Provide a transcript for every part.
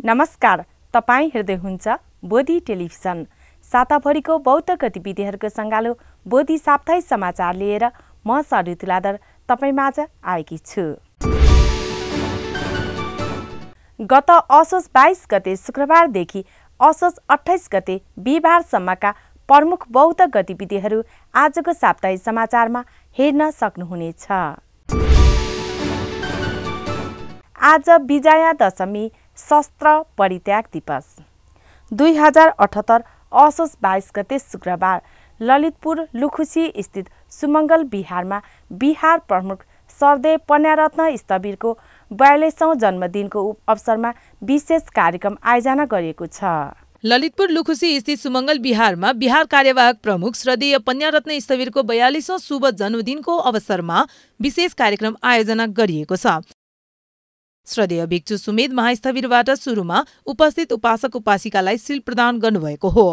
नमस्कार, तपाईं हेर्दै हुनुहुन्छ बोधी टेलिभिजन। साताभरिको बौद्ध गतिविधिहरूको सङ्गालो बोधी साप्ताहिक समाचार लिएर म सरू तुलाधर तपाईंमाझ आएकी छु। गत असोज 22 गते शुक्रबारदेखि असोज 28 गते बिहिबारसम्मका प्रमुख बौद्ध गतिविधिहरू आजको साप्ताहिक समाचारमा हेर्न सक्नुहुनेछ। आज विजया दशमी शस्त्र परित्याग दिवस। 2078 असोज 22 गते शुक्रबार ललितपुर लुखुसी स्थित सुमङ्गल बिहारमा बिहार प्रमुख सरदेव पन्यारत्न स्थवीरको 42औं जन्मदिनको अवसरमा विशेष कार्यक्रम आयोजना गरिएको छ। ललितपुर लुखुसी स्थित सुमङ्गल बिहारमा बिहार कार्यवाहक प्रमुख श्रद्धेय पन्यारत्न स्थवीरको 42औं शुभ जन्मदिनको अवसरमा विशेष कार्यक्रम आयोजना गरिएको छ। श्रद्धेय भिक्षु सुमेध महास्थवीरबाट सुरुमा उपस्थित उपासक उपासिकालाई सील प्रदान गर्नुभएको हो।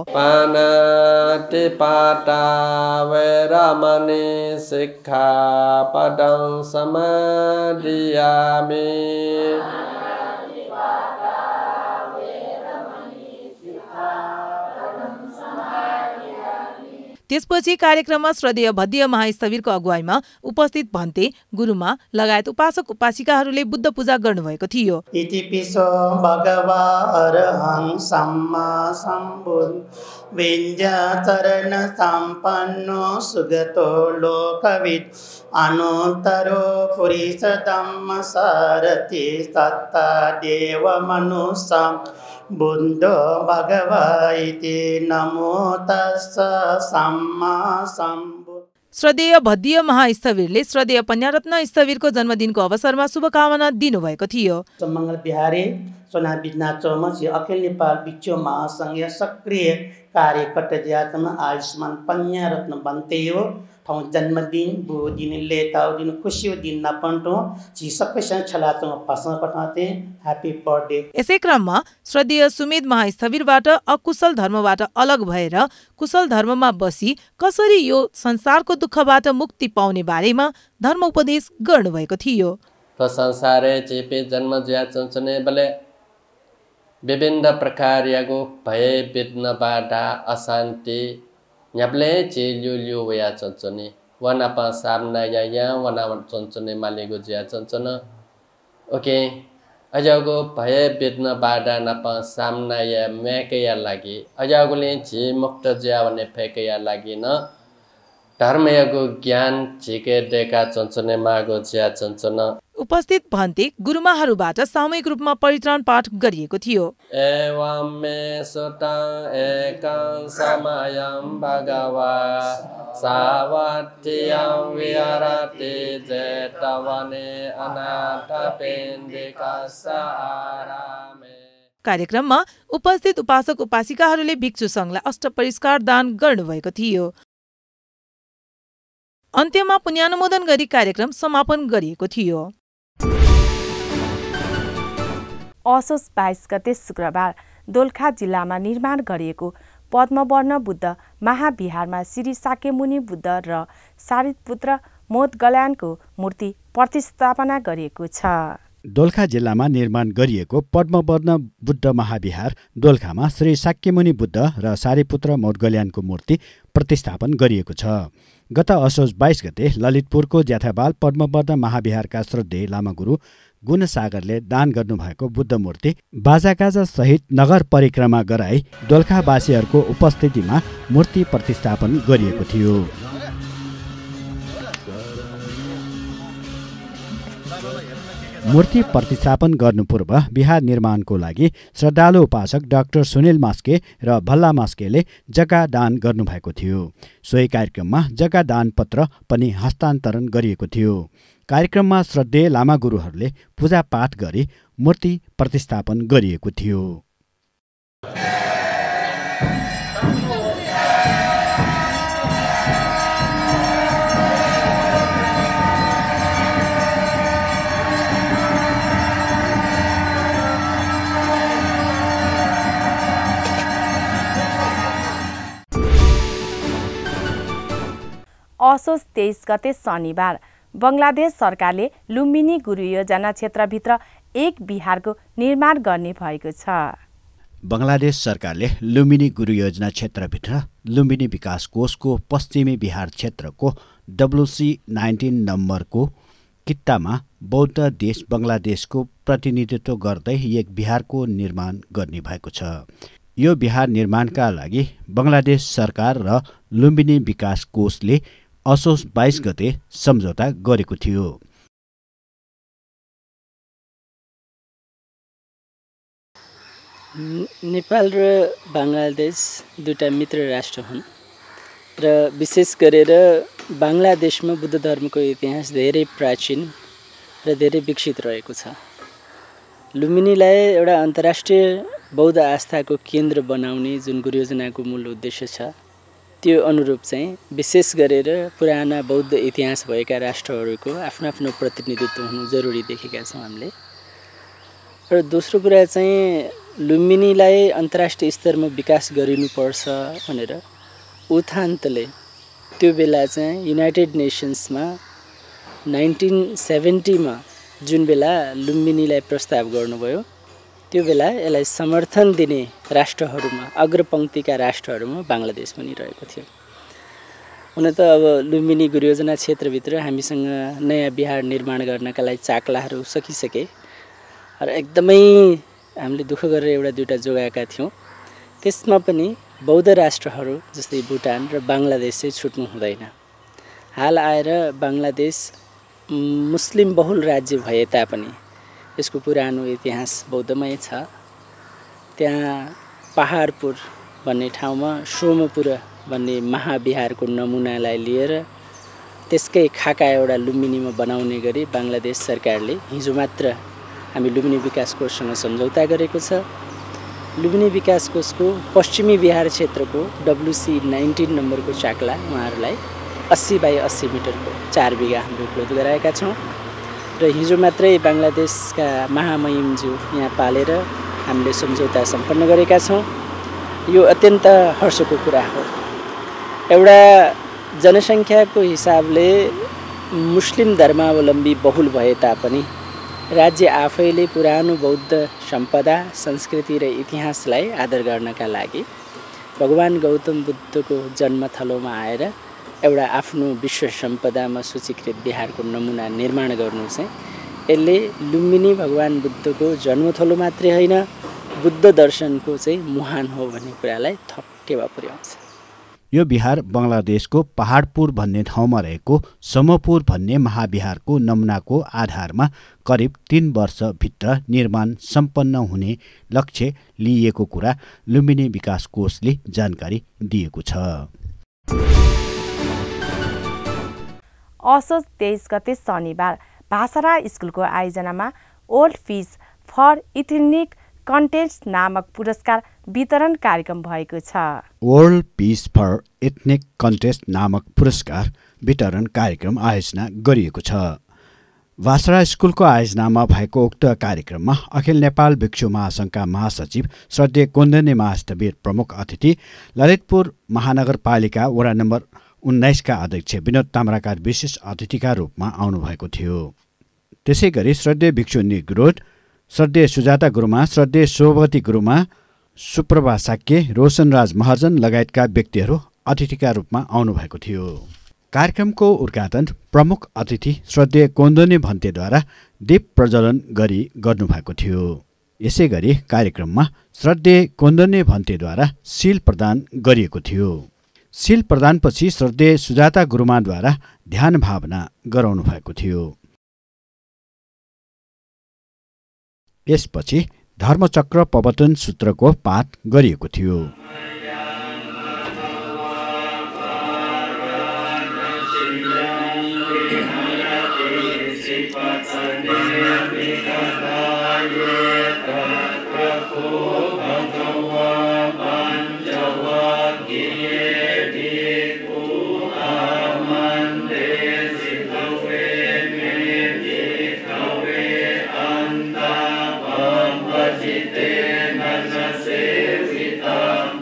त्यसपछि कार्यक्रममा श्रद्धेय भद्य महास्थवीरको अगुवाईमा उपस्थित भन्ते गुरुमा लगायत उपासक उपासिकाहरूले बुद्ध पूजा गर्नुभएको थियो। इतिपिसो भगवा अरहं सम्मा सम्बुद्ध विद्याचरण सम्पन्नो सुगतो लोकविद अनुत्तरो पुरुष धम्म सारथि सत्ता देव मनुष्यं बुद्धो भगवा इति नमो तस्स सम्मा सम्बुद्ध। श्रद्धेय भद्य महास्थवीरले श्रद्धेय पन्यारत्न स्थवीरको जन्मदिनको अवसरमा शुभकामना दिनुभएको थियो। सुमङ्गल बिहारी सोना बिजना चौमसी अखिल नेपाल भिक्षु महासङ्घीय सक्रिय कार्यकर्ता ज्यातमा आयुष्मान पन्यारत्न बन्ते हो ठाउँ जन्मदिन बो दिन लेताउ दिन खुसियो दिन नपन्टो जी सबैसँग छलातो पासन पठाते ह्यापी बर्थडे। यसै क्रममा श्रद्धेय सुमेध महास्थवीरबाट अकुशल धर्मबाट अलग भएर कुशल धर्ममा बसी कसरी यो संसारको दुःखबाट मुक्ति पाउने बारेमा धर्म उपदेश गर्नुभएको थियो। तो संसारे चेपे जन्म ज्या चञ्चने बले विभिन्न प्रकार यागो भय विघ्न बाधा अशान्ति न्याप्ले चे ल्यु वया चञ्चने वन आपा सामना या वना चञ्चने मालेगो ज्या चञ्चन ओके अजागो भय विघ्न बाधा नपा सामना या मेकया लागि अजागोले जे मुक्त ज्या वने फेकया लागि न धर्मको ज्ञान झिके देखा चञ्चने मागो ज्या चञ्चन। उपस्थित भन्ते गुरुमाहरूबाट सामूहिक रूपमा परित्राण पाठ गरिएको थियो। एवं मे सुतं एकं समयं भगवा सावत्यं विहरति जेतवने अनाथपिण्डिकस्य आरामे। कार्यक्रममा उपस्थित उपासक उपासिकाहरूले भिक्षु सङ्घलाई अष्टपरिष्कार दान गर्नुभएको थियो। अन्त्यमा पुण्यानुमोदन गरी कार्यक्रम समापन गरिएको थियो। असोज 22 गते शुक्रबार दोलखा जिल्लामा निर्माण गरिएको पद्मवर्ण बुद्ध महाविहारमा श्री शाक्यमुनि बुद्ध र सारिपुत्र मोदगल्यानको मूर्ति प्रतिस्थापना गरिएको छ। दोलखा जिल्लामा निर्माण गरिएको पद्मवर्ण बुद्ध महाविहार दोलखामा श्री शाक्यमुनि बुद्ध र सारिपुत्र मोदगल्यानको मूर्ति प्रतिस्थापन गरिएको छ। गत असोज 22 गते ललितपुरको ज्याथाबाल पद्मवर्ण महाविहारका श्रद्धेय लामागुरु गुणसागरले दान गर्नुभएको बुद्ध मूर्ति बाजागाजा सहित नगर परिक्रमा गराई दोलखावासीहरूको उपस्थितिमा मूर्ति प्रतिस्थापन गरिएको थियो। मूर्ति प्रतिस्थापन गर्नु पूर्व विहार निर्माणको लागि श्रद्धालु उपासक डाक्टर सुनिल मास्के र भल्ला मास्केले जग्गा दान गर्नुभएको थियो। सोही कार्यक्रममा जग्गा दान पत्र पनि हस्तान्तरण गरिएको थियो। कार्यक्रममा श्रद्धेय लामा गुरुहरूले पूजापाठ गरी मूर्ति प्रतिस्थापन गरिएको थियो। असोज 23 गते शनिबार बङ्गलादेश सरकारले लुम्बिनी गुरु योजना क्षेत्रभित्र एक बिहारको निर्माण गर्ने भएको छ। बङ्गलादेश सरकारले लुम्बिनी गुरु योजना क्षेत्रभित्र लुम्बिनी विकास कोषको पश्चिमी बिहार क्षेत्रको WC19 नम्बरको कित्तामा बौद्ध देश बङ्गलादेशको प्रतिनिधित्व गर्दै एक बिहारको निर्माण गर्ने भएको छ। यो बिहार निर्माणका लागि बङ्गलादेश सरकार र लुम्बिनी विकास कोषले असोज 22 गते सम्झौता गरेको थियो। नेपाल र बङ्गलादेश दुईटा मित्र राष्ट्र हुन् र विशेष गरेर बङ्गलादेशमा बुद्ध धर्मको इतिहास धेरै प्राचीन र धेरै विकसित रहेको छ। लुम्बिनीलाई एउटा अन्तर्राष्ट्रिय बौद्ध आस्थाको केन्द्र बनाउने जुन गुरु योजनाको मूल उद्देश्य छ, त्यो अनुरूप चाहिँ विशेष गरेर पुराना बौद्ध इतिहास भएका राष्ट्रहरूको आफ्नो आफ्नो प्रतिनिधित्व हुनु जरुरी देखेका छौँ हामीले। र दोस्रो कुरा चाहिँ लुम्बिनीलाई अन्तर्राष्ट्रिय स्तरमा विकास गरिनुपर्छ भनेर उथान्तले त्यो बेला चाहिँ युनाइटेड नेसन्समा 1970 मा जुन बेला लुम्बिनीलाई प्रस्ताव गर्नुभयो, त्यो बेला यसलाई समर्थन दिने राष्ट्रहरूमा अग्रपङ्क्तिका राष्ट्रहरूमा बङ्गलादेश पनि रहेको थियो। हुन त अब लुम्बिनी गुरु योजना क्षेत्रभित्र हामीसँग नयाँ बिहार निर्माण गर्नका लागि चाकलाहरू सकिसके र एकदमै हामीले दुःख गरेर एउटा दुईटा जोगाएका थियौँ। त्यसमा पनि बौद्ध राष्ट्रहरू जस्तै भुटान र बङ्गलादेश चाहिँ छुट्नु हुँदैन। हाल आएर बङ्गलादेश मुस्लिम बहुल राज्य भए तापनि यसको पुरानो इतिहास बौद्धमय छ। त्यहाँ पहाडपुर भन्ने ठाउँमा सोमपुर भन्ने महाविहारको नमुनालाई लिएर त्यसकै खाका एउटा लुम्बिनीमा बनाउने गरी बङ्गलादेश सरकारले हिजो मात्र हामी लुम्बिनी विकास कोषसँग सम्झौता गरेको छ। लुम्बिनी विकास कोषको पश्चिमी बिहार क्षेत्रको WC19 नम्बरको चाकला उहाँहरूलाई 80 बाई 80 मिटरको 4 बिघा हामीले उपलब्ध गराएका छौँ र हिजो मात्रै बङ्गलादेशका महामहिमज्यू यहाँ पालेर हामीले सम्झौता सम्पन्न गरेका छौँ। यो अत्यन्त हर्षको कुरा हो। एउटा जनसङ्ख्याको हिसाबले मुस्लिम धर्मावलम्बी बहुल भए तापनि राज्य आफैले पुरानो बौद्ध सम्पदा, संस्कृति र इतिहासलाई आदर गर्नका लागि भगवान गौतम बुद्धको जन्मथलोमा आएर एउटा आफ्नो विश्व सम्पदामा सूचीकृत बिहारको नमुना निर्माण गर्नु चाहिँ यसले लुम्बिनी भगवान बुद्धको जन्मथलो मात्रै होइन, बुद्ध दर्शनको चाहिँ मुहान हो भन्ने कुरालाई थप टेवा पुर्याउँछ। यो बिहार बङ्गलादेशको पहाडपुर भन्ने ठाउँमा रहेको समपुर भन्ने महाविहारको नमुनाको आधारमा करिब 3 वर्षभित्र निर्माण सम्पन्न हुने लक्ष्य लिएको कुरा लुम्बिनी विकास कोषले जानकारी दिएको छ। असोज 23 गते शनिबार भाषारा स्कुलको आयोजनामा world peace for ethnic contest नामक पुरस्कार वितरण कार्यक्रम भएको छ। World peace for ethnic contest नामक पुरस्कार वितरण कार्यक्रम आयोजना गरिएको छ। भाषारा स्कुलको आयोजनामा भएको उक्त कार्यक्रममा अखिल नेपाल भिक्षु महासङ्घका महासचिव श्रद्धेय कोन्दने महास्थवीर प्रमुख अतिथि, ललितपुर महानगरपालिका वडा नम्बर 19 का अध्यक्ष विनोद ताम्राकार विशेष अतिथिका रूपमा आउनुभएको थियो। त्यसै गरी श्रद्धेय भिक्षु निग्रोध, श्रद्धेय सुजाता गुरुमा, श्रद्धेय शोभवती गुरुमा, सुप्रभा साक्य, रोशनराज महर्जन लगायतका व्यक्तिहरू अतिथिका रूपमा आउनुभएको थियो। कार्यक्रमको उद्घाटन प्रमुख अतिथि श्रद्धेय कोन्दने भन्तेद्वारा दीप प्रज्वलन गरी गर्नुभएको थियो। यसै गरी कार्यक्रममा श्रद्धेय कोन्दने भन्तेद्वारा सील प्रदान गरिएको थियो। सील प्रदानपछि श्रद्धेय सुजाता गुरुमाद्वारा ध्यान भावना गराउनु भएको थियो। यसपछि धर्मचक्र प्रवर्तन सूत्रको पाठ गरिएको थियो। Jite nana se vita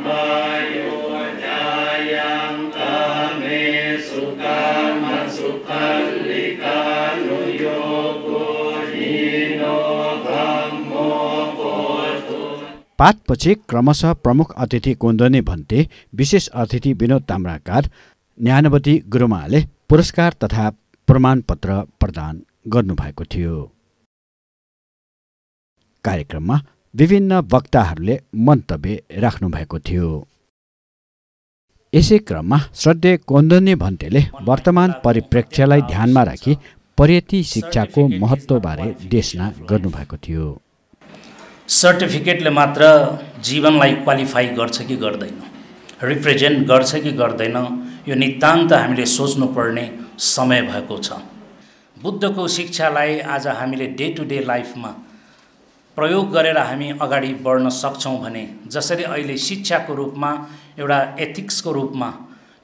ma पाठपछि क्रमशः प्रमुख अतिथि कोन्दनी भन्ते, विशेष अतिथि विनोद ताम्राकार, ज्ञानवती गुरुमाले पुरस्कार तथा प्रमाणपत्र प्रदान गर्नुभएको थियो। कार्यक्रममा विभिन्न वक्ताहरूले मन्तव्य राख्नुभएको थियो। यसै क्रममा श्रद्धेय कोन्दनी भन्तेले वर्तमान परिप्रेक्ष्यलाई ध्यानमा राखी पर्यटन शिक्षाको महत्त्वबारे देशना गर्नुभएको थियो। सर्टिफिकेटले मात्र जीवनलाई क्वालिफाई गर्छ कि गर्दैन, रिप्रेजेन्ट गर्छ कि गर्दैन, यो नितान्त हामीले सोच्नुपर्ने समय भएको छ। बुद्धको शिक्षालाई आज हामीले डे टु डे लाइफमा प्रयोग गरेर हामी अगाडि बढ्न सक्छौँ भने, जसरी अहिले शिक्षाको रूपमा एउटा एथिक्सको रूपमा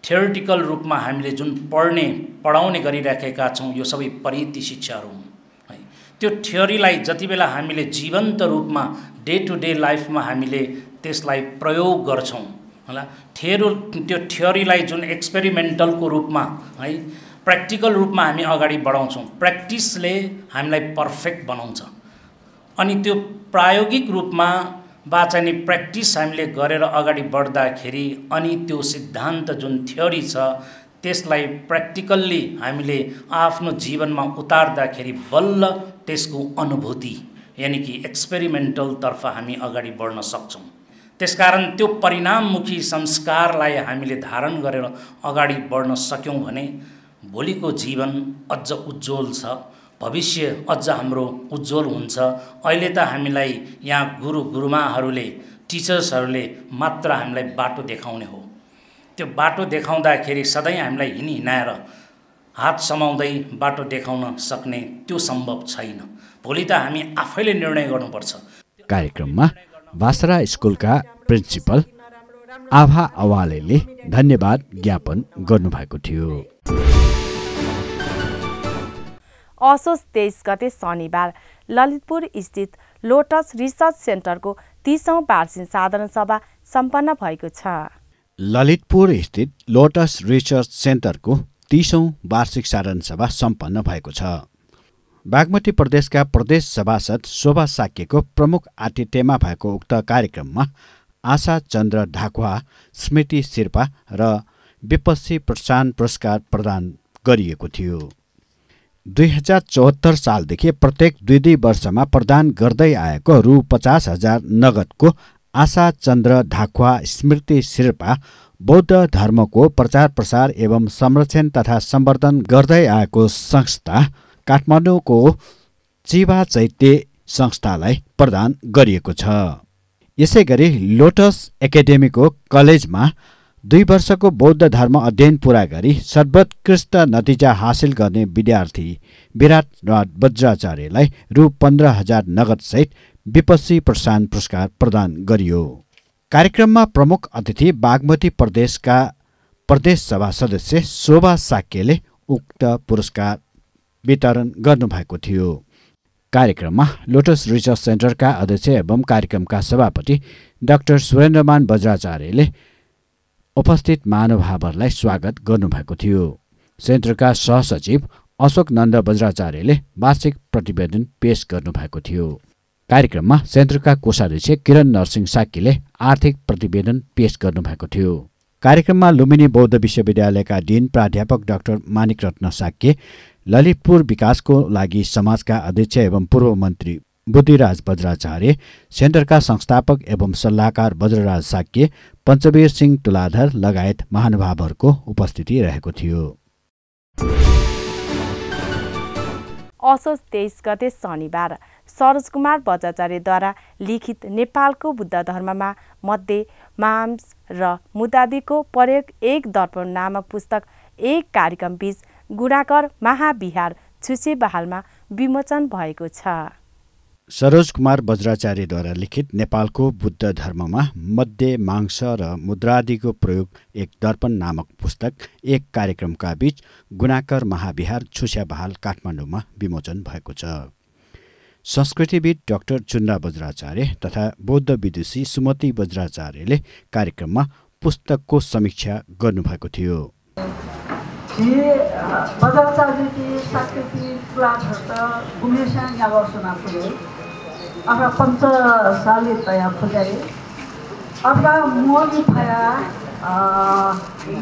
थ्योरिटिकल रूपमा हामीले जुन पढाउने गरिराखेका छौँ, यो सबै परिधि शिक्षाहरू हुन् है। त्यो थ्योरीलाई जति बेला हामीले जीवन्त रूपमा डे टु डे लाइफमा हामीले त्यसलाई प्रयोग गर्छौँ होला, त्यो थ्योरीलाई जुन एक्सपेरिमेन्टलको रूपमा है, प्र्याक्टिकल रूपमा हामी अगाडि बढाउँछौँ, प्र्याक्टिसले हामीलाई पर्फेक्ट बनाउँछ। अनि त्यो प्रायोगिक रूपमा वाचनी प्र्याक्टिस हामीले गरेर अगाडि बढ्दाखेरि अनि त्यो सिद्धान्त जुन थ्योरी छ त्यसलाई प्र्याक्टिकल्ली हामीले आफ्नो जीवनमा उतार्दाखेरि बल्ल त्यसको अनुभूति यानि कि एक्सपेरिमेन्टलतर्फ हामी अगाडि बढ्न सक्छौँ। त्यसकारण त्यो परिणाममुखी संस्कारलाई हामीले धारण गरेर अगाडि बढ्न सक्यौँ भने भोलिको जीवन अझ उज्जवल छ, भविष्य अझ हाम्रो उज्जवल हुन्छ। अहिले त हामीलाई यहाँ गुरुमाहरूले, टिचर्सहरूले मात्र हामीलाई बाटो देखाउने हो। त्यो बाटो देखाउँदाखेरि सधैँ हामीलाई हिँडाएर हात समाउँदै बाटो देखाउन सक्ने त्यो सम्भव छैन। भोलि त हामी आफैले निर्णय गर्नुपर्छ। कार्यक्रममा बासरा स्कुलका प्रिन्सिपल आभा अवालेले धन्यवाद ज्ञापन गर्नुभएको थियो। असोज 23 गते शनिबार ललितपुर स्थित लोटस रिसर्च सेन्टरको 30औं वार्षिक साधारण सभा सम्पन्न भएको छ। ललितपुर स्थित लोटस रिसर्च सेन्टरको 30औं वार्षिक साधारण सभा सम्पन्न भएको छ। बागमती प्रदेशका प्रदेश सभासद शोभा साक्यको प्रमुख आतिथ्यमा भएको उक्त कार्यक्रममा आशा चन्द्र ढाकुवा, स्मृति शेर्पा र विपक्षी प्रोत्साहन पुरस्कार प्रदान गरिएको थियो। 2074 सालदेखि प्रत्येक 2 वर्षमा प्रदान गर्दै आएको रु 50,000 नगदको आशा चन्द्र ढाकुवा स्मृति शेर्पा बौद्ध धर्मको प्रचार प्रसार एवं संरक्षण तथा सम्वर्धन गर्दै आएको संस्था काठमाडौँको चिवा चैत्य संस्थालाई प्रदान गरिएको छ। यसैगरी लोटस एकाडेमीको कलेजमा 2 वर्षको बौद्ध धर्म अध्ययन पूरा गरी सर्वोत्कृष्ट नतिजा हासिल गर्ने विद्यार्थी विराट बज्राचार्यलाई रु 15,000 नगदसहित विपक्षी प्रोत्साहन पुरस्कार प्रदान गरियो। कार्यक्रममा प्रमुख अतिथि बागमती प्रदेशका प्रदेश सभा सदस्य शोभा साक्यले उक्त पुरस्कार वितरण गर्नुभएको थियो। कार्यक्रममा लोटस रिसर्च सेन्टरका अध्यक्ष एवं कार्यक्रमका सभापति डाक्टर सुरेन्द्रमान बज्राचार्यले उपस्थित महानुभावहरूलाई स्वागत गर्नुभएको थियो। सेन्टरका सहसचिव अशोक नन्द बज्राचार्यले वार्षिक प्रतिवेदन पेश गर्नुभएको थियो। कार्यक्रममा सेन्टरका कोषाध्यक्ष किरण नरसिंह साक्यले आर्थिक प्रतिवेदन पेश गर्नुभएको थियो। कार्यक्रममा लुम्बिनी बौद्ध विश्वविद्यालयका डिन प्राध्यापक डाक्टर मानिक रत्न साक्य, ललितपुर विकासको लागि समाजका अध्यक्ष एवं पूर्व मन्त्री बुद्धिराज बज्राचार्य, सेन्टरका संस्थापक एवं सल्लाहकार वज्रराज साक्य, पञ्चवीर सिंह तुलाधर लगायत महानुभावहरूको उपस्थिति रहेको थियो। असोज 23 गते शनिबार सरोज कुमार बज्राचार्यद्वारा लिखित नेपालको बुद्ध धर्ममा मध्य मांस र मुदादीको प्रयोग 1 दर्पण नामक पुस्तक एक कार्यक्रम बीच गुणाकर महाविहार छुसेबहालमा विमोचन भएको छ। सरोज कुमार बज्राचार्यद्वारा लिखित नेपालको बुद्ध धर्ममा मध्य मांस र मुद्रादिको प्रयोग 1 दर्पण नामक पुस्तक एक कार्यक्रमका बीच गुणाकर महाविहार छुस्याबहाल काठमाडौँमा विमोचन भएको छ। संस्कृतिविद डाक्टर चुन्ना बज्राचार्य तथा बौद्ध विदुषी सुमति बज्राचार्यले कार्यक्रममा पुस्तकको समीक्षा गर्नुभएको थियो। अथवा पञ्चशाली तया पुजारी अथवा मोली भया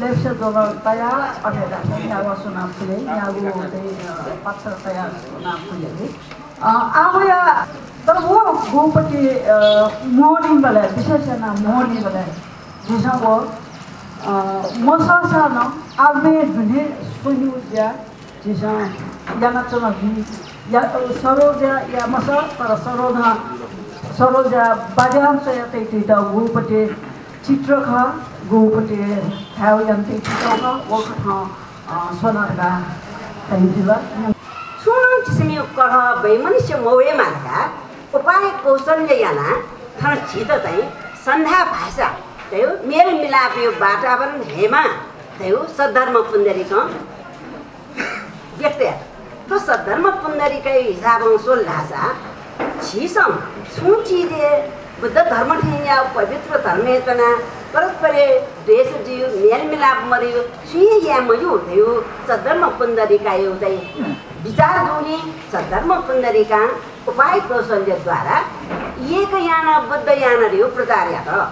लेप्से डलर तया अथवा यहाँ सुना फुले यहाँ पत्र तया सुना फुले अब या तर वो गोपति मोर्निङ वाला विशेष ना मोर्निङ वाला जिसमें वो मसासा ना अब दुनिया सुनी उद्या जिसमें या ना चला भी या सरोजा या मसा पर सरोजा बाजार से या ते ता गोपति चित्र खा गोपति है यंत्र चित्र खा वो खा सोना का कहीं दिला सुन जिसमें कह भाई मनुष्य मोए मारका उपाय कौशल्य याना थन छित चाहिँ संध्या भाषा त्यो मेल मिलाप यो वातावरण हेमा त्यो सद्धर्म पुण्डरीको व्यक्ति तो सद्धर्म पुण्डरीकै हिसाबमा सोल्लासा छिसम सुचिले बुद्ध धर्म ठिया पवित्र धर्मेतना परस्पर देश जियो मेल मिलाप मरियो सुई या मयो थियो सद्धर्म पुण्डरीका एउटा विचार जोनी सद्धर्म पुण्डरीका उपाय कौशल्यद्वारा एकयान बुद्धयान र्यो प्रचार्य त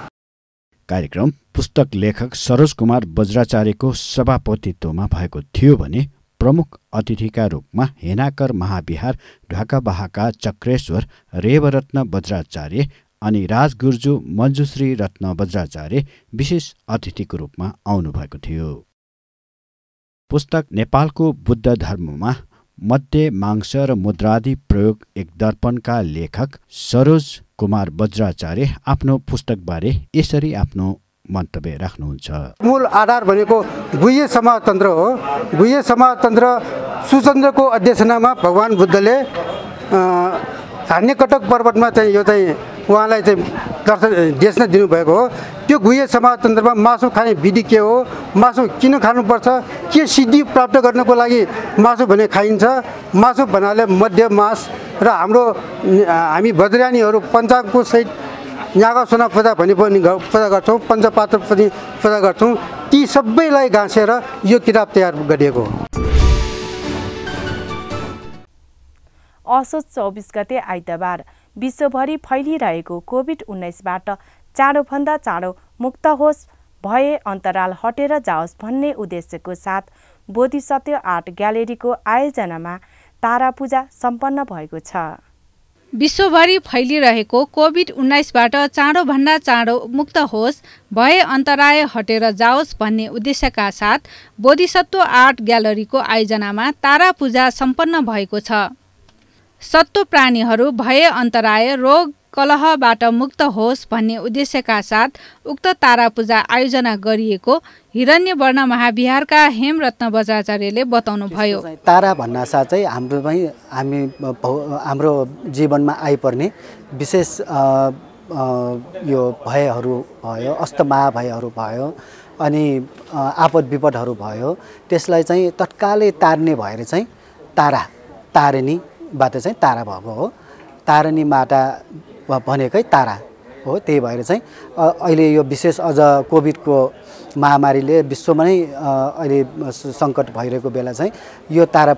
कार्यक्रम पुस्तक लेखक सरोज कुमार बज्राचार्यको सभापतित्वमा भएको थियो भने प्रमुख अतिथिका रूपमा हेनाकर महाविहार ढाकाबाहाका चक्रेश्वर रेवरत्न बज्राचार्य अनि राजगुर्जु मञ्जुश्री रत्न बज्राचार्य विशेष अतिथिको रूपमा आउनुभएको थियो। पुस्तक नेपालको बुद्ध धर्ममा मध्य मांस र मुद्रादि प्रयोग एक दर्पणका लेखक सरोज कुमार बज्राचार्य आफ्नो पुस्तकबारे यसरी आफ्नो मन्तव्य राख्नुहुन्छ। मूल आधार भनेको गुह्य समाजतन्त्र हो। गुह्य समाजतन्त्र सुचन्द्रको अध्यक्षनामा भगवान बुद्धले हान्यकटक पर्वतमा चाहिँ यो चाहिँ उहाँलाई चाहिँ दर्शन देशना दिनुभएको हो। त्यो गुह्य समाजतन्त्रमा मासु खाने विधि के हो, मासु किन खानुपर्छ, के सिद्धि प्राप्त गर्नको लागि मासु भने खाइन्छ, मासु भन्नाले मध्य मास र हामी बज्रानीहरू पञ्चाङ्गको सहित नागा सोना पूजा पनि पूजा गर्छौँ, पञ्चपात्र पनि पूजा गर्छौँ। ती सबैलाई गाँसेर यो किताब तयार गरिएको हो। असोज 24 गते आइतबार विश्वभरि फैलिरहेको कोभिड-19बाट चाँडोभन्दा चाँडो मुक्त होस्, भए अन्तराल हटेर जाओस् भन्ने उद्देश्यको साथ बोधिसत्व आर्ट ग्यालेरीको आयोजनामा तारापूजा सम्पन्न भएको छ। विश्वभरि फैलिरहेको कोभिड-19बाट चाँडोभन्दा चाँडो मुक्त होस्, भए अन्तराय हटेर जाओस् भन्ने उद्देश्यका साथ बोधिसत्व आर्ट ग्यालरीको आयोजनामा तारापूजा सम्पन्न भएको छ। सत्व प्राणीहरू भए अन्तराय रोग कलहबाट मुक्त होस् भन्ने उद्देश्यका साथ उक्त तारापूजा आयोजना गरिएको हिरण्यवर्ण महाविहारका हेमरत्न बज्राचार्यले बताउनुभयो। तारा भन्नासाथ चाहिँ हाम्रो जीवनमा आइपर्ने विशेष यो भयहरू भयो, अस्तमा भयहरू भयो, अनि आपद विपदहरू भयो, त्यसलाई चाहिँ तत्कालै तार्ने भएर चाहिँ तारिणीबाट चाहिँ तारा भएको हो। तारिणी माता भनेकै तारा हो। त्यही भएर चाहिँ अहिले यो विशेष अझ कोभिडको महामारीले विश्वमा नै अहिले सङ्कट भइरहेको बेला चाहिँ यो तारा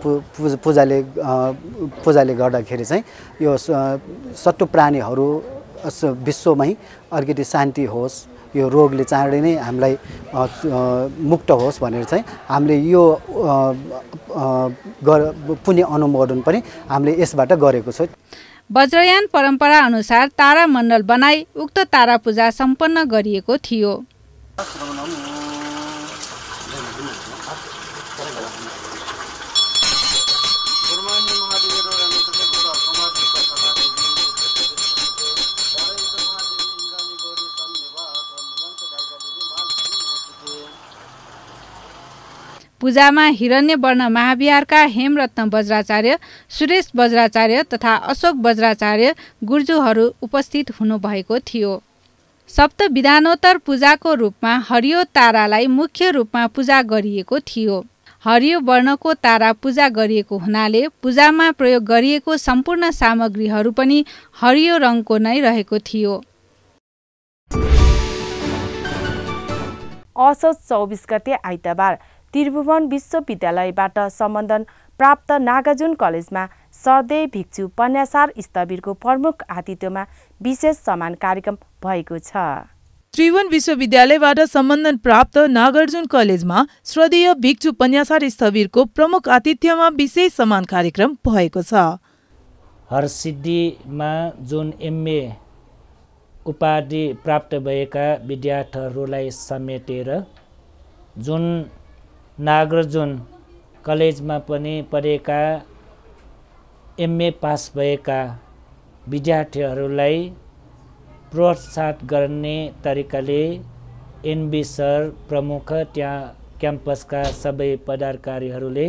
पूजाले गर्दाखेरि चाहिँ यो सत्व प्राणीहरू विश्वमै अलिकति शान्ति होस्, यो रोगले चाँडै नै हामीलाई मुक्त होस् भनेर चाहिँ हामीले यो पुण्य अनुमोदन पनि हामीले यसबाट गरेको छौँ। वज्रयान परम्परा अनुसार तारा मण्डल बनाई उक्त तारा पूजा सम्पन्न गरिएको थियो। पूजामा हिरण्यवर्ण महाविहारका हेमरत्न बज्राचार्य, सुरेश बज्राचार्य तथा अशोक बज्राचार्य गुर्जुहरू उपस्थित हुनुभएको थियो। सप्तविधानोत्तर पूजाको रूपमा हरियो तारालाई मुख्य रूपमा पूजा गरिएको थियो। हरियो वर्णको तारा पूजा गरिएको हुनाले पूजामा प्रयोग गरिएको सम्पूर्ण सामग्रीहरू पनि हरियो रङको नै रहेको थियो। असोज 24 गते आइतबार त्रिभुवन विश्वविद्यालयबाट सम्बन्धन प्राप्त नागार्जुन कलेजमा सरदेय भिक्षु पन्यासार स्थविरको प्रमुख आतिथ्यमा विशेष सम्मान कार्यक्रम भएको छ। त्रिभुवन विश्वविद्यालयबाट सम्बन्धन प्राप्त नागार्जुन कलेजमा श्रद्धेय भिक्षु पन्यासार स्थविरको प्रमुख आतिथ्यमा विशेष सम्मान कार्यक्रम भएको छ। हरसिद्धिमा जुन एमए उपाधि प्राप्त भएका विद्यार्थीहरूलाई समेटेर जुन नागार्जुन कलेजमा पनि पढेका एमए पास भएका विद्यार्थीहरूलाई प्रोत्साहित गर्ने तरिकाले एनबी सर प्रमुख त्यहाँ क्याम्पसका सबै पदाधिकारीहरूले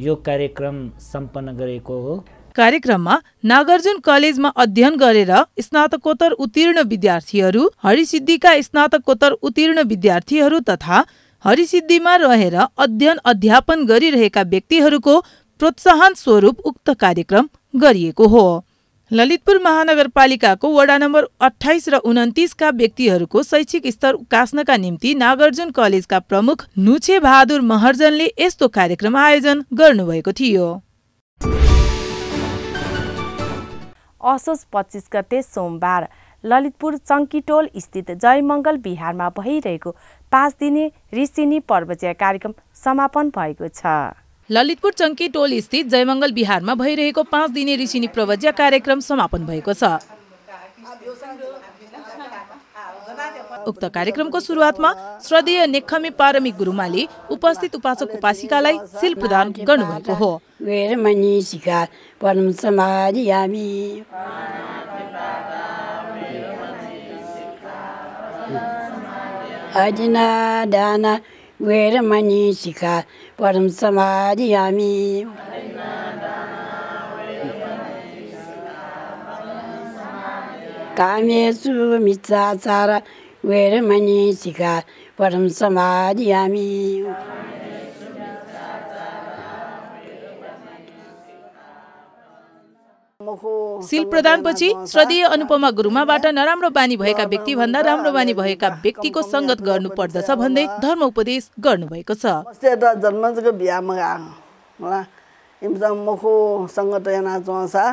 यो कार्यक्रम सम्पन्न गरेको हो। कार्यक्रममा नागार्जुन कलेजमा अध्ययन गरेर स्नातकोत्तर उत्तीर्ण विद्यार्थीहरू, हरिसिद्धिका स्नातकोत्तर उत्तीर्ण विद्यार्थीहरू तथा हरिसिद्धिमा रहेर अध्ययन अध्यापन गरिरहेका व्यक्तिहरूको प्रोत्साहन स्वरूप उक्त कार्यक्रम गरिएको हो। ललितपुर महानगरपालिकाको वडा नम्बर 28 र 29 का व्यक्तिहरूको शैक्षिक स्तर उकास्नका निम्ति नागार्जुन कलेजका प्रमुख नुछे बहादुर महर्जनले यस्तो कार्यक्रम आयोजन गर्नुभएको थियो। असोज 25 गते सोमबार ललितपुर चङ्कीटोल स्थित जयमङ्गल बिहारमा भइरहेको 5 दिने ऋषिनी पर्वज्या कार्यक्रम समापन भएको छ। ललितपुर चङ्कीटोल स्थित जयमङ्गल बिहारमा भइरहेको 5 दिने ऋषिनी पर्वज्या कार्यक्रम समापन भएको छ। उक्त कार्यक्रमको सुरुवातमा श्रद्धेय नेखमी पारमी गुरुमाले उपस्थित उपासक उपासिकालाई सील प्रदान गर्नुभएको हो। अजिना दाना वेरमणि शिखा परम समाधियामि कामेषु मिथ्याचार वेरमणि शिखा परम समाधियामि। सील प्रदानपछि श्रद्धेय अनुपमा गुरुमाबाट नराम्रो बानी भएका व्यक्ति भन्दा राम्रो बानी भएका व्यक्तिको संगत गर्नु पर्दछ भन्दै धर्म उपदेश गर्नुभएको छ। जन्मजको बिहामा होला इमजा मखो संगत याना चोसा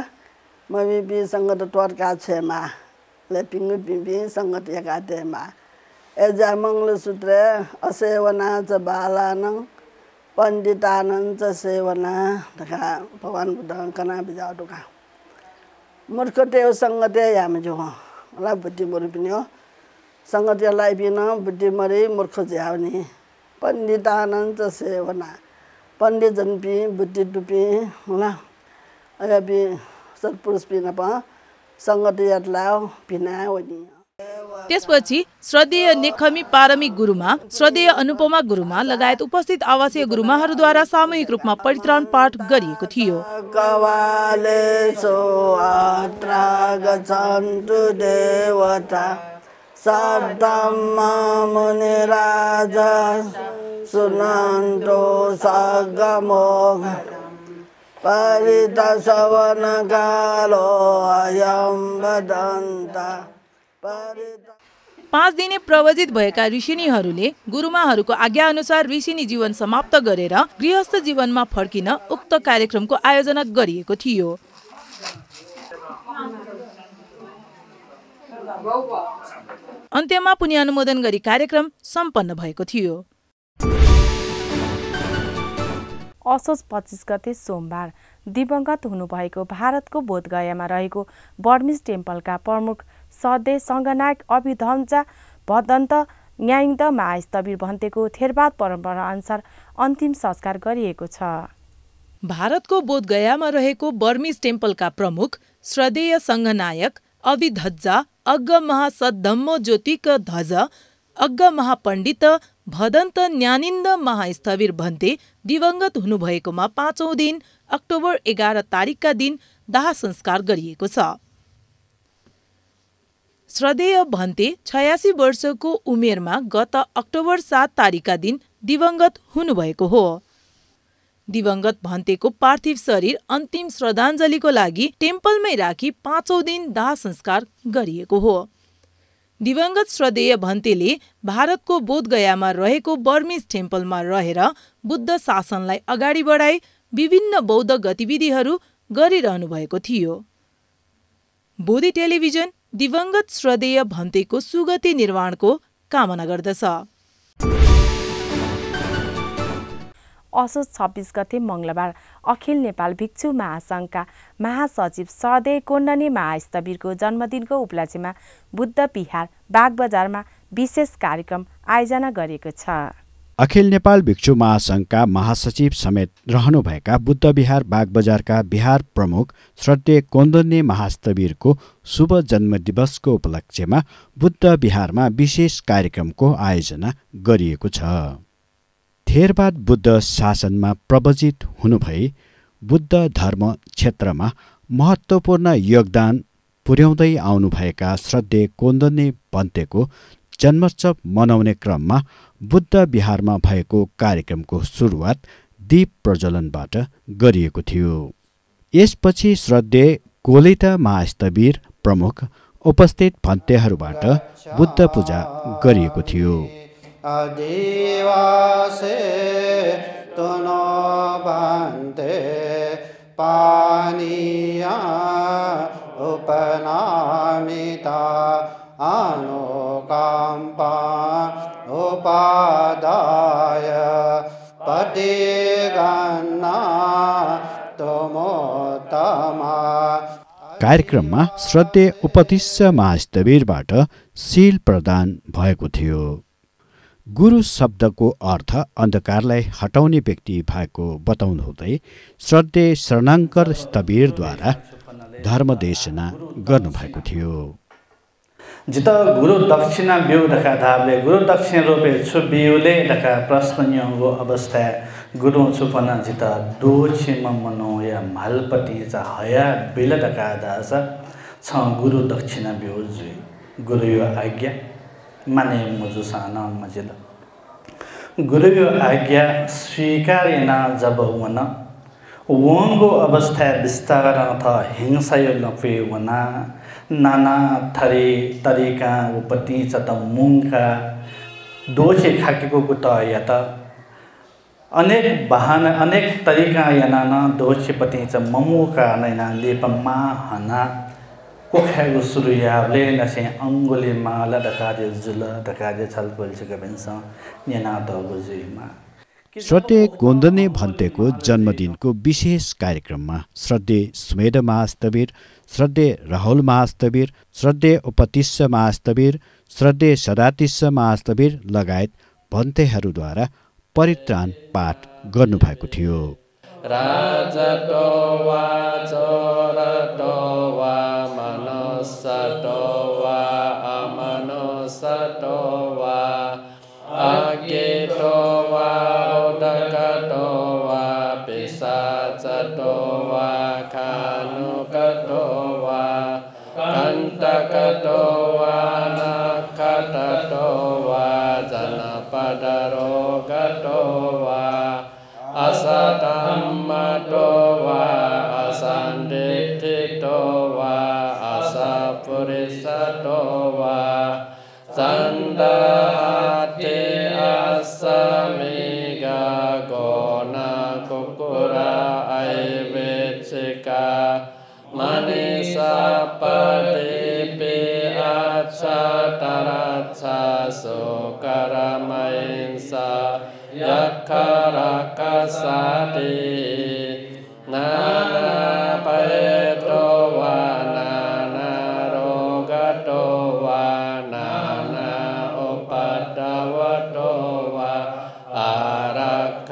मबी संगत टोरका छेमा लेपिङ बिबी संगत एकातेमा एजा मंगल सूत्र असेवना च बालान पण्डितानन् च सेवना तका भगवान बुद्ध कना बिजाटुका मूर्खते संगते याम जो ला बुद्धि मरि पनि हो संगते लाई बिन बुद्धि मरि मूर्ख ज्यावनी पण्डितानन् च सेवना पण्डित जनपी बुद्धि टुपी होला अबि सत्पुरुष पिन प संगते यातलाउ पिना वनी। त्यसपछि श्रद्धेय नेखमी पारमी गुरुमा, श्रद्धेय अनुपमा गुरुमा लगायत उपस्थित आवासीय गुरुमाहरूद्वारा सामूहिक रूपमा परित्राण पाठ गरिएको थियो। कवाले सो आत्रा गच्छन्तु देवता सद्धम्म मुनि राजा सुनन्तो सगमो परित सवन कालो अयं वदन्ता। 5 दिने प्रवजित भएका ऋषिनीहरूले गुरुमाहरूको आज्ञा अनुसार ऋषिनी जीवन समाप्त गरेर गृहस्थ जीवनमा फर्किन उक्त कार्यक्रमको आयोजना गरिएको थियो। अन्त्यमा पुण्यानुमोदन गरी कार्यक्रम सम्पन्न भएको थियो। असोज 25 गते सोमबार दिवंगत हुनुभएको भारतको बोधगयामा रहेको बर्मिज टेम्पलका प्रमुख सधैँ सङ्घनायक अभिधम्जा भदन्त न्यायिन्द महास्थविर भन्तेको थेरवाद परम्परा अनुसार अन्तिम संस्कार गरिएको छ। भारतको बोधगयामा रहेको बर्मिज टेम्पलका प्रमुख श्रद्धेय सङ्घनायक अभिधज्जा अग्ग महासद्धम्म ज्योतिक ध्वज अग्ग महापण्डित भदन्त न्यानिन्द महास्थविर भन्ते दिवंगत हुनुभएकोमा 5औं दिन अक्टोबर 11 तारिकका दिन दाह संस्कार गरिएको छ। श्रद्धेय भन्ते 86 वर्षको उमेरमा गत अक्टोबर 7 तारिकका दिन दिवंगत हुनुभएको हो। दिवंगत भन्तेको पार्थिव शरीर अन्तिम श्रद्धाञ्जलीको लागि टेम्पलमै राखी 5औं दिन दाह संस्कार गरिएको हो। दिवंगत श्रद्धेय भन्तेले भारतको बोधगयामा रहेको बर्मिज टेम्पलमा रहेर बुद्ध शासनलाई अगाडि बढाई विभिन्न बौद्ध गतिविधिहरू गरिरहनु भएको थियो। बोधि टेलिभिजन दिवंगत श्रद्धेय भन्तेको सुगति निर्माणको कामना गर्दछ। असोज 26 गते मंगलबार अखिल नेपाल भिक्षु महासंघका महासचिव सहदेव कोण्डनी महास्थवीरको जन्मदिनको उपलक्ष्यमा बुद्ध विहार बागबजारमा विशेष कार्यक्रम आयोजना गरिएको छ। अखिल नेपाल भिक्षु महासंघका महासचिव समेत रहनुभएका बुद्ध विहार बागबजारका विहार प्रमुख श्रद्धेय कोण्डनी महास्थवीरको शुभ जन्मदिवसको उपलक्ष्यमा बुद्ध विहारमा विशेष कार्यक्रमको आयोजना गरिएको छ। थेरवाद बुद्ध शासनमा प्रवजित हुनुभई बुद्ध धर्म क्षेत्रमा महत्त्वपूर्ण योगदान पुर्याउँदै आउनुभएका श्रद्धेय कोण्डनी भन्तेको जन्मोत्सव मनाउने क्रममा बुद्ध विहारमा भएको कार्यक्रमको सुरुवात दीप प्रज्वलनबाट गरिएको थियो। यसपछि श्रद्धेय कोलिता महास्थवीर प्रमुख उपस्थित भन्तेहरूबाट बुद्ध पूजा गरिएको थियो। आदिवासे तुनो भन्ते पानिया उपनामिता अनुकम्पा उपादाय पतिगन्ना तुमोत्तमा। कार्यक्रममा श्रद्धेय उपतिष्य महास्थवीरबाट सील प्रदान भएको थियो। गुरु शब्दको अर्थ अन्धकारलाई हटाउने व्यक्ति भएको बताउनुहुँदै श्रद्धेय शरणाङ्कर स्थवीरद्वारा धर्मदेशना गर्नुभएको थियो। जित गुरु दक्षिणा बिउ डका धाबले गुरु दक्षिण रूपे छु बिउले डका प्रश्न न्यंगो अवस्था गुरु छुपना जित दोछिम मनो या मालपति जा हया बेला डका दास छ गुरु दक्षिणा बिउ जुई गुरु यो आज्ञा माने मुजुसाना मजिल गुरु यो आज्ञा स्वीकारेन जब वन वंगो अवस्था विस्तार था हिंसा यो लपे वना नाना थरी तरीका उपति चत मुंका दोषे खाकेको कुत यत अनेक बहाना अनेक तरीका यनाना दोषे पति च ममुका नैना लेपमा हना कोखेगो सुरुयाले नसे अंगुली माला डकाजे जुला डकाजे छलपल गबेन्स नेना दगुजीमा। श्रद्धेय कोण्डनी भन्तेको जन्मदिनको विशेष कार्यक्रममा श्रद्धेय सुमेध महास्थवीर, श्रद्धेय राहुल महास्थवीर, श्रद्धेय उपतिष्य महास्थवीर, श्रद्धेय सदातिष्य महास्थवीर लगायत भन्तेहरूद्वारा परित्राण पाठ गर्नुभएको थियो। राजा टोवा चोरा टोवा मनसा टोवा अमनसा टोवा आगे टोवा उदक टोवा पिशाच टोवा खानुक टोवा कंटक टोवा नखट टोवा जनपद रोग टोवा असतम्म टोवा असंदिग्ध टोवा असपुरुष टोवा चंदाते असमेगा गोना कुकुरा ऐवेचिका मनीषा पदेपे अच्छा तराच्छा सोकरमयंसा यखरकसादे नाना पैटोवा नाना रोगटोवा नाना उपद्रवटोवा आरखंगनन्तो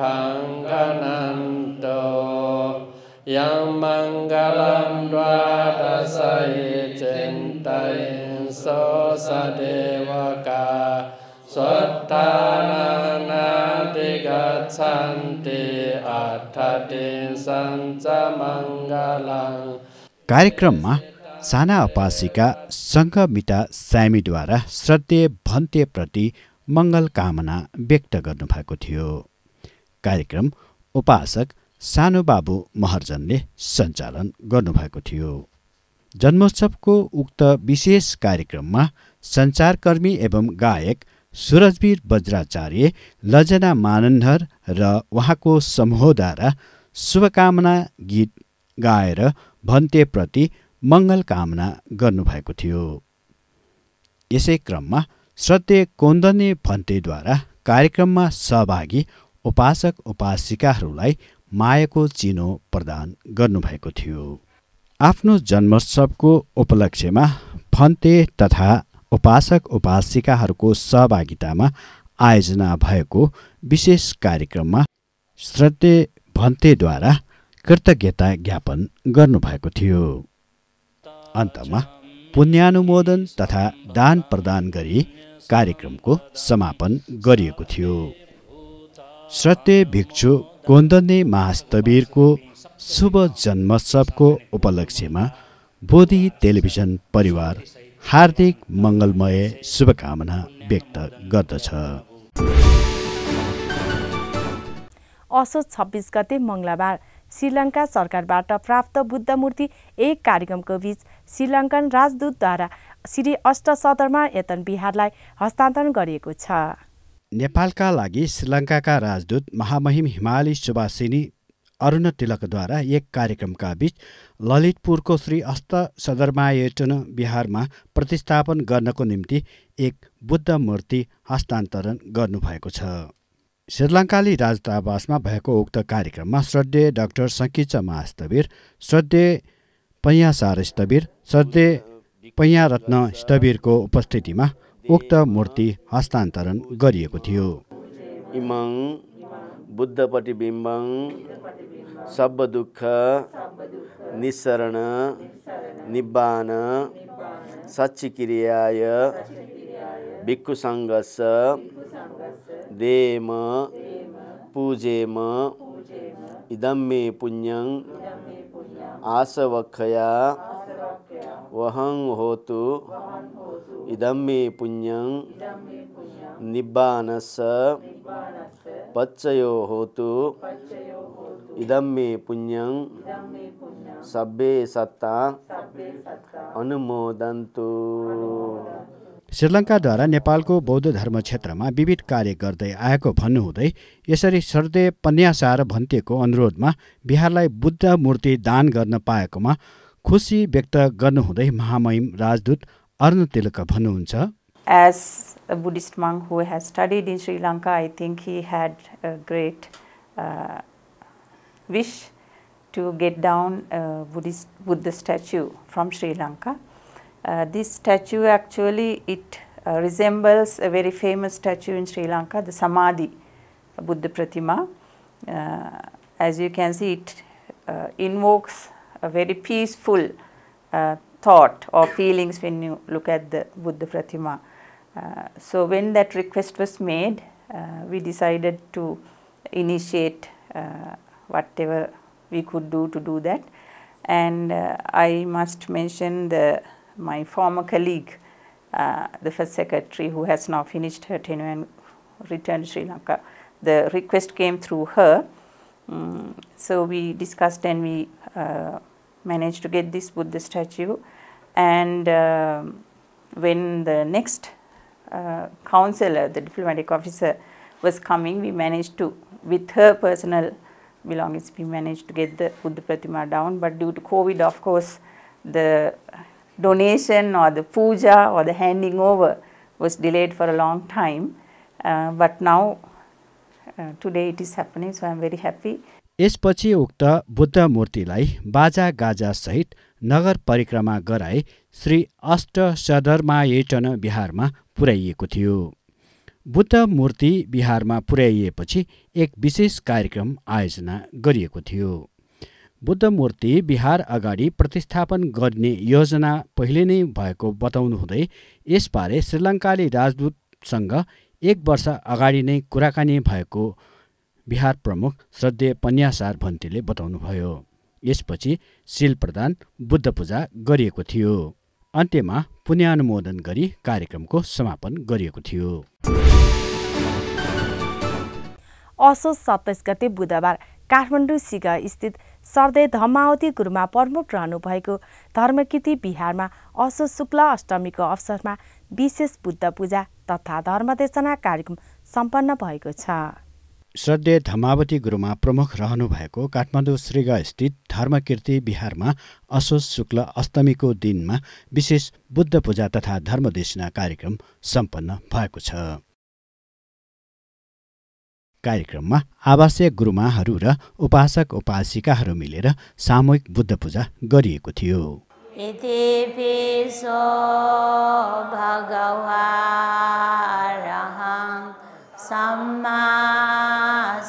यं मंगलं द्वादशै चिन्तयन् सो सदेवका कार्यक्रममा साना अपासिका सङ्घमिता स्यामीद्वारा श्रद्धेय भन्तेप्रति मङ्गल कामना व्यक्त गर्नुभएको थियो। कार्यक्रम उपासक सानो बाबु महर्जनले सञ्चालन गर्नुभएको थियो। जन्मोत्सवको उक्त विशेष कार्यक्रममा सञ्चारकर्मी एवं गायक सुरजवीर बज्राचार्य, लजना मानन्धर र उहाँको समूहद्वारा शुभकामना गीत गाएर भन्तेप्रति मङ्गल कामना गर्नुभएको थियो। यसै क्रममा श्रद्धेय कोन्दने भन्तेद्वारा कार्यक्रममा सहभागी उपासक उपासिकाहरूलाई मायाको चिनो प्रदान गर्नुभएको थियो। आफ्नो जन्मोत्सवको उपलक्ष्यमा भन्ते तथा उपासक उपासिकाहरूको सहभागितामा आयोजना भएको विशेष कार्यक्रममा श्रद्धेय भन्तेद्वारा कृतज्ञता ज्ञापन गर्नुभएको थियो। अन्तमा पुण्यानुमोदन तथा दान प्रदान गरी कार्यक्रमको समापन गरिएको थियो। श्रद्धेय भिक्षु कोन्दने महास्तवीरको शुभ जन्मोत्सवको उपलक्ष्यमा बोधि टेलिभिजन परिवार हार्दिक मङ्गलमय शुभकामना व्यक्त गर्दछ। असोज 26 गते मङ्गलबार श्रीलङ्का सरकारबाट प्राप्त बुद्ध मूर्ति एक कार्यक्रमको बीच श्रीलङ्कन राजदूतद्वारा श्री अष्टसदरमा यतन बिहारलाई हस्तान्तरण गरिएको छ। नेपालका लागि श्रीलङ्काका राजदूत महामहिम हिमाली सुभाषिनी अरुण तिलकद्वारा एक कार्यक्रमका बीच ललितपुरको श्री अष्ट सदरमायतन बिहारमा प्रतिस्थापन गर्नको निम्ति एक बुद्ध मूर्ति हस्तान्तरण गर्नुभएको छ। श्रीलङ्काली राजदूतावासमा भएको उक्त कार्यक्रममा श्रद्धेय डाक्टर सङ्किच महास्तवीर, श्रद्धेय पैयासार स्थवीर, श्रद्धेय पैयारत्न स्थवीरको उपस्थितिमा उक्त मूर्ति हस्तान्तरण गरिएको थियो। इमं बुद्ध प्रतिबिम्बं सब दुःख निस्सरण निब्बान सच्चिक्रियाय भिक्खु सङ्घर्ष देम पूजेम इदं मे पुण्यं आसवक्षया वहं होतु इदं मे पुण्यं निब्बानस्य पच्चयो होतु इदं मे पुण्यं सब्बे सत्ता अनुमोदन्तु। श्रीलङ्काद्वारा नेपालको बौद्ध धर्म क्षेत्रमा विविध कार्य गर्दै आएको भन्नुहुँदै यसरी श्रद्धेय पन्यासार भन्तेको अनुरोधमा बिहारलाई बुद्ध मूर्ति दान गर्न पाएकोमा खुसी व्यक्त गर्नुहुँदै महामहिम राजदूत अरुण तिलक भन्नुहुन्छ, As a Buddhist monk who has studied in Sri Lanka, I think he had a great wish to get down a Buddha statue from Sri Lanka. This statue actually resembles a very famous statue in Sri Lanka, the Samadhi Buddha Pratima. As you can see, it invokes a very peaceful thought or feelings when you look at the Buddha Pratima. So when that request was made, we decided to initiate whatever we could do to do that. And I must mention my former colleague, the first secretary, who has now finished her tenure and returned to Sri Lanka. The request came through her. So we discussed and we managed to get this Buddha statue. And when the next counselor, the diplomatic officer, was coming, we managed to, with her personal belongings, we managed to get the Buddha Pratima down. But due to COVID, of course, the donation or the puja or the handing over was delayed for a long time. But now, today it is happening, so I am very happy. यसपछि उक्त बुद्ध मूर्तिलाई बाजा गाजा सहित नगर परिक्रमा गराई श्री अष्ट सदरमायतन बिहारमा पुर्याइएको थियो। बुद्ध मूर्ति बिहारमा पुर्याइएपछि एक विशेष कार्यक्रम आयोजना गरिएको थियो। बुद्ध मूर्ति बिहार अगाडि प्रतिस्थापन गर्ने योजना पहिले नै भएको बताउनुहुँदै यसबारे श्रीलङ्काली राजदूतसँग एक वर्ष अगाडि नै कुराकानी भएको बिहार प्रमुख श्रद्धेय पन्यासार भन्तेले बताउनुभयो। यसपछि सील प्रदान बुद्ध पूजा गरिएको थियो। अन्त्यमा पुण्यानुमोदन गरी कार्यक्रमको समापन गरिएको थियो। असोज 27 गते बुधबार काठमाडौँ सिगा स्थित सर्दै धम्मावती गुरुमा प्रमुख रहनुभएको धर्मकीर्ति बिहारमा असोज शुक्ल अष्टमीको अवसरमा विशेष बुद्ध पूजा तथा धर्मदेशना कार्यक्रम सम्पन्न भएको छ। श्रद्धेय धम्मावती गुरुमा प्रमुख रहनुभएको काठमाडौँ श्रीगा स्थित धर्मकीर्ति बिहारमा असोज शुक्ल अष्टमीको दिनमा विशेष बुद्ध पूजा तथा धर्मदेशना कार्यक्रम सम्पन्न भएको छ। कार्यक्रममा आवासीय गुरुमाहरू र उपासक उपासिकाहरू मिलेर सामूहिक बुद्ध पूजा गरिएको थियो। इतिपिसो भगवारहं सम्मा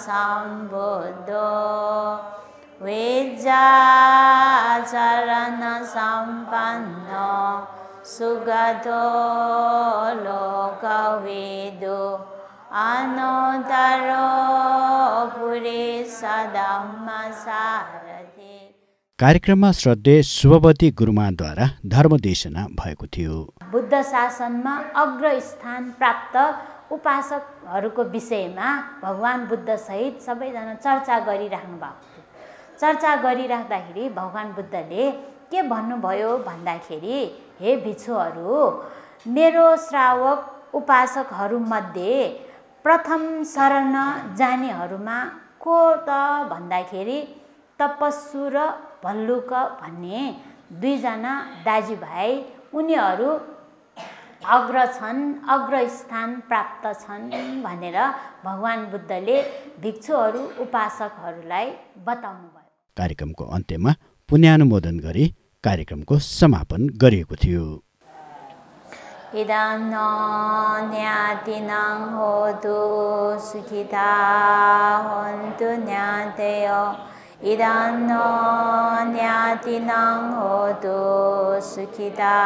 सम्बुद्धो विद्याचरण सम्पन्नो सुगतो लोकविदो अनुत्तरो पुरुषोत्तम सारथि। कार्यक्रममा श्रद्धेय शुभवती गुरुमाद्वारा धर्मदेशना भएको थियो। बुद्ध शासनमा अग्र स्थान प्राप्त उपासकहरूको विषयमा भगवान बुद्ध सहित सबैजना चर्चा गरिराख्नु भएको थियो। चर्चा गरिराख्दाखेरि भगवान बुद्धले के भन्नुभयो भन्दाखेरि, हे भिक्षुहरू, मेरो श्रावक उपासकहरूमध्ये प्रथम शरण जानेहरूमा को त भन्दाखेरि तपस्सु र भल्लुक भन्ने दुईजना दाजुभाइ, उनीहरू अग्र छन्, अग्र स्थान प्राप्त छन् भनेर भगवान बुद्धले भिक्षुहरू उपासकहरूलाई बताउनु भयो। कार्यक्रमको अन्त्यमा पुण्यानुमोदन गरी कार्यक्रमको समापन गरिएको थियो। इदं नो ज्ञातिनं होतु सुखिता हन्तु ज्ञातयो। इदं नो ज्ञातिनं होतु सुखिता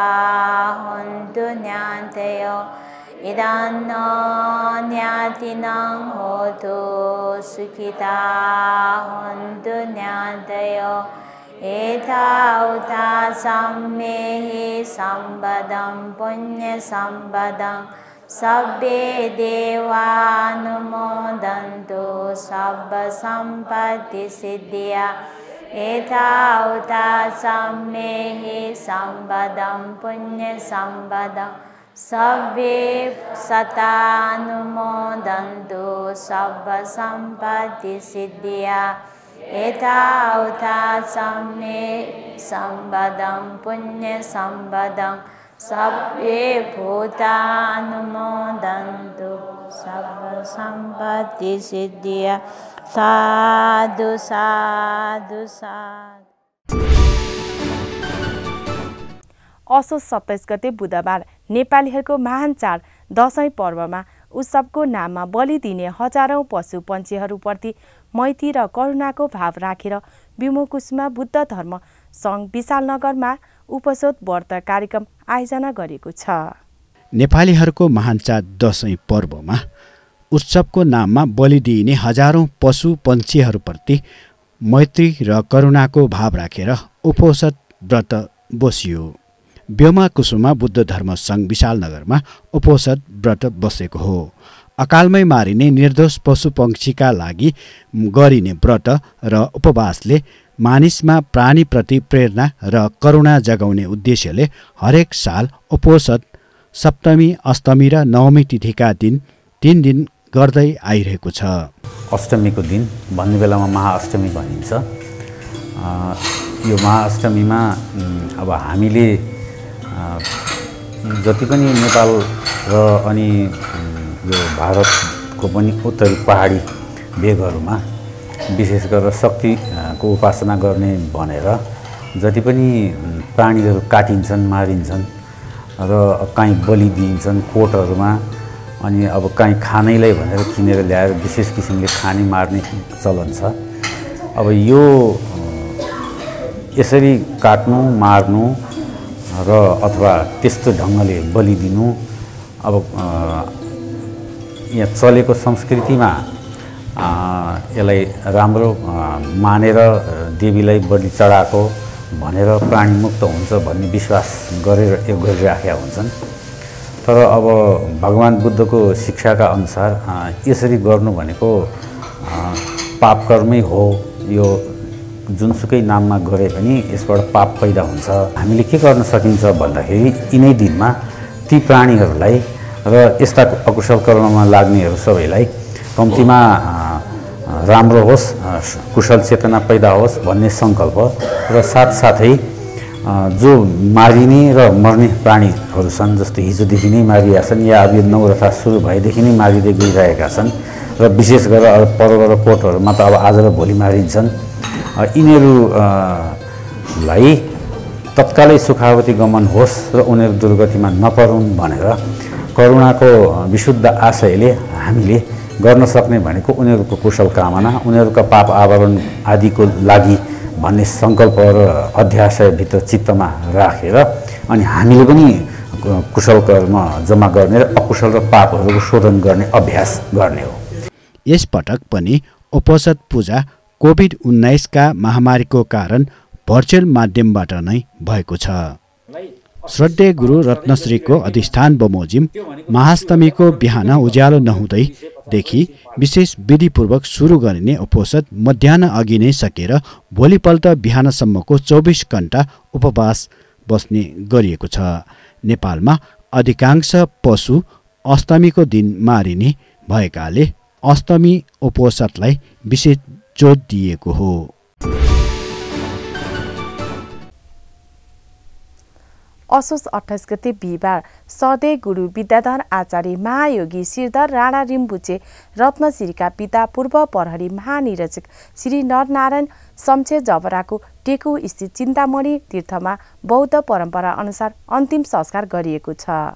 हन्तु ज्ञातयो। इदं नो ज्ञातिनं होतु सुखिता हन्तु ज्ञातयो। एतावता सम्मेहि सम्पदं पुण्यसम्पदं सब्बे देवानुमोदन्तु सर्वसम्पत्तिसिद्धिया। एतावता सम्मेहि सम्पदं पुण्यसम्पदं सब्बे सतानुमोदन्तु सर्वसम्पत्तिसिद्धिया। एतावता सम्मे सम्पदं पुण्यसम्पदं सब्बे भूतानुमोदन्तु सर्वसम्पत्तिसिद्धिया। साधु साधु साधु। असोज 27 गते बुधबार नेपालीहरूको महान चाड दशैं पर्वमा उत्सवको नाममा बलि दिने हजारौं पशु पन्छीहरूप्रति मैत्री र करुणाको भाव राखेर विमोकुसुमा बुद्ध धर्म सङ्घ विशालनगरमा उपसोध व्रत कार्यक्रम आयोजना गरेको छ। नेपालीहरूको महान चाड दशैं पर्वमा उत्सवको नाममा बलि दिइने हजारौं पशु पन्छीहरूप्रति मैत्री र करुणाको भाव राखेर उपसोध व्रत बसियो। व्योमाकुसुमा बुद्ध धर्म सङ्घ विशालनगरमा उपसोध व्रत बसेको हो। अकालमै मारिने निर्दोष पशु पक्षीका लागि गरिने व्रत र उपवासले मानिसमा प्राणीप्रति प्रेरणा र करुणा जगाउने उद्देश्यले हरेक साल उपसोध सप्तमी, अष्टमी र नवमी तिथिका दिन 3 दिन गर्दै आइरहेको छ। अष्टमीको दिन भन्ने बेलामा महाअष्टमी भनिन्छ। यो महाअष्टमीमा अब हामीले जति पनि नेपाल र अनि यो भारतको पनि उत्तरी पहाडी भेगहरूमा विशेष गरेर शक्तिको उपासना गर्ने भनेर जति पनि प्राणीहरू काटिन्छन्, मारिन्छन् र काहीँ बलि दिइन्छन् कोटहरूमा। अनि अब काहीँ खानैलाई भनेर किनेर ल्याएर विशेष किसिमले खाने मार्ने चलन छ। अब यो यसरी काट्नु, मार्नु र अथवा त्यस्तो ढङ्गले बलि दिनु अब यहाँ चलेको संस्कृतिमा यसलाई राम्रो मानेर देवीलाई बलि चढाएको भनेर प्राणीमुक्त हुन्छ भन्ने विश्वास गरिराखेका हुन्छन्। तर अब भगवान बुद्धको शिक्षाका अनुसार यसरी गर्नु भनेको पाप कर्मै हो। यो जुनसुकै नाममा गरे पनि यसबाट पाप पैदा हुन्छ। हामीले के गर्न सकिन्छ भन्दाखेरि यिनै दिनमा ती प्राणीहरूलाई र यस्ता अकुशल कर्ममा लाग्नेहरू सबैलाई कम्तीमा राम्रो होस्, कुशल चेतना पैदा होस् भन्ने सङ्कल्प र साथसाथै जो मारिने र मर्ने प्राणीहरू छन्, जस्तै हिजोदेखि नै मारिएका छन् या अब यो नवरथा सुरु भएदेखि नै मारिँदै गइरहेका छन् र विशेष गरेर पर्व र कोटहरूमा त अब आज र भोलि मारिन्छन्, यिनीहरूलाई तत्कालै सुखावती गमन होस् र उनीहरू दुर्गतिमा नपरुन् भनेर करुणाको विशुद्ध आशयले हामीले गर्न सक्ने भनेको उनीहरूको कुशल कामना, उनीहरूका पाप आवरण आदिको लागि भन्ने सङ्कल्प र अध्याशयभित्र चित्तमा राखेर अनि हामीले पनि कुशल कर्म जम्मा गर्ने र अकुशल र पापहरूको शोधन गर्ने अभ्यास गर्ने हो। यसपटक पनि उपोषद पूजा कोभिड-19 का महामारीको कारण भर्चुअल माध्यमबाट नै भएको छ। श्रद्धेय गुरु रत्नश्रीको अधिष्ठान बमोजिम महाअष्टमीको बिहान उज्यालो नहुँदैदेखि विशेष विधिपूर्वक सुरु गरिने उपोषद मध्याह्न अघि नै सकेर भोलिपल्ट बिहानसम्मको 24 घण्टा उपवास बस्ने गरिएको छ। नेपालमा अधिकांश पशु अष्टमीको दिन मारिने भएकाले अष्टमी उपोषदलाई विशेष जोड दिएको हो। असोज 28 गते बिहिबार श्रद्धेय गुरु विद्याधर आचार्य महायोगी श्रीधर राणा रिम्बुचे रत्नश्रीका पिता पूर्व प्रहरी महानिरीक्षक श्री नरनारायण शमशेर जबराको टेकु स्थित चिन्तामणि तीर्थमा बौद्ध परम्परा अनुसार अन्तिम संस्कार गरिएको छ।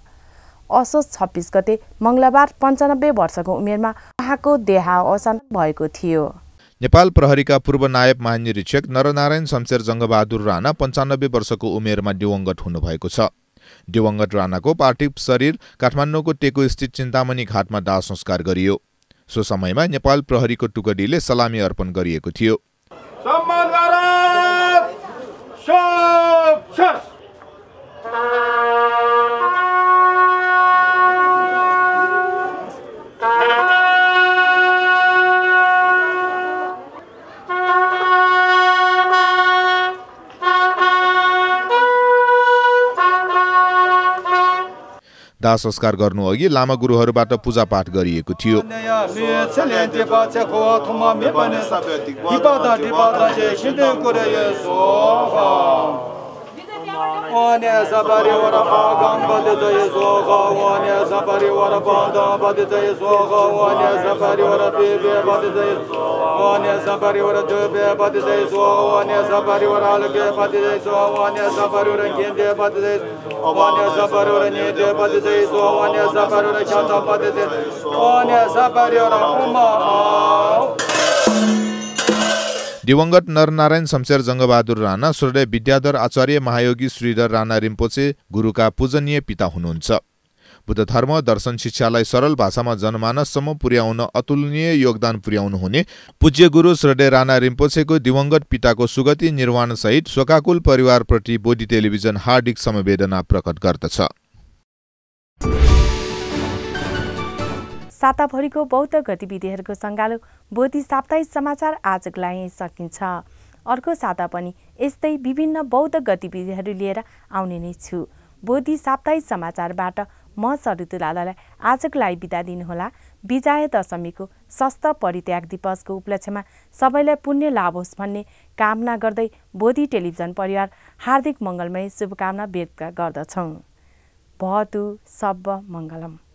असोज 26 गते मंगलबार 95 वर्षको उमेरमा उहाँको देहावसान भएको थियो। नेपाल प्रहरीका पूर्व नायब महानिरीक्षक नरनारायण शमशेर जङ्गबहादुर राणा 95 वर्षको उमेरमा दिवंगत हुनुभएको छ। दिवंगत राणाको पार्थिव शरीर काठमाडौँको टेकु स्थित चिन्तामणि घाटमा दाह संस्कार गरियो। सो समयमा नेपाल प्रहरीको टुकडीले सलामी अर्पण गरिएको थियो। दाह संस्कार गर्नु अघि लामा गुरुहरूबाट पूजा पाठ गरिएको थियो। दिवंगत नरनारायण शमशेर जङ्गबहादुर राणा श्रद्धेय विद्याधर आचार्य महायोगी श्रीधर राणा रिम्पोचे गुरुका पूजनीय पिता हुनुहुन्छ। बुद्ध धर्म दर्शन शिक्षालाई सरल भाषामा जनमानससम्म पुर्याउन अतुलनीय योगदान पुर्याउनु हुने पूज्य गुरु श्रद्धेय राणा रिम्पोचेको दिवंगत पिताको सुगति निर्वाण सहित शोकाकुल परिवारप्रति बोधी टेलिभिजन हार्दिक समवेदना प्रकट गर्दछ। साताभरिको बौद्ध गतिविधिहरूको सङ्गालो बोधी साप्ताहिक समाचार आजको लागि सकिन्छ। अर्को साता पनि यस्तै विभिन्न बौद्ध गतिविधिहरू लिएर आउने नै छु। बोधी साप्ताहिक समाचारबाट म सरितु लालालाई आजको लागि बिदा दिनुहोला। विजया दशमीको सस्त परित्याग दिवसको उपलक्ष्यमा सबैलाई पुण्य लाभ होस् भन्ने कामना गर्दै बोधी टेलिभिजन परिवार हार्दिक मङ्गलमय शुभकामना व्यक्त गर्दछौँ। भवतु सब मङ्गलम।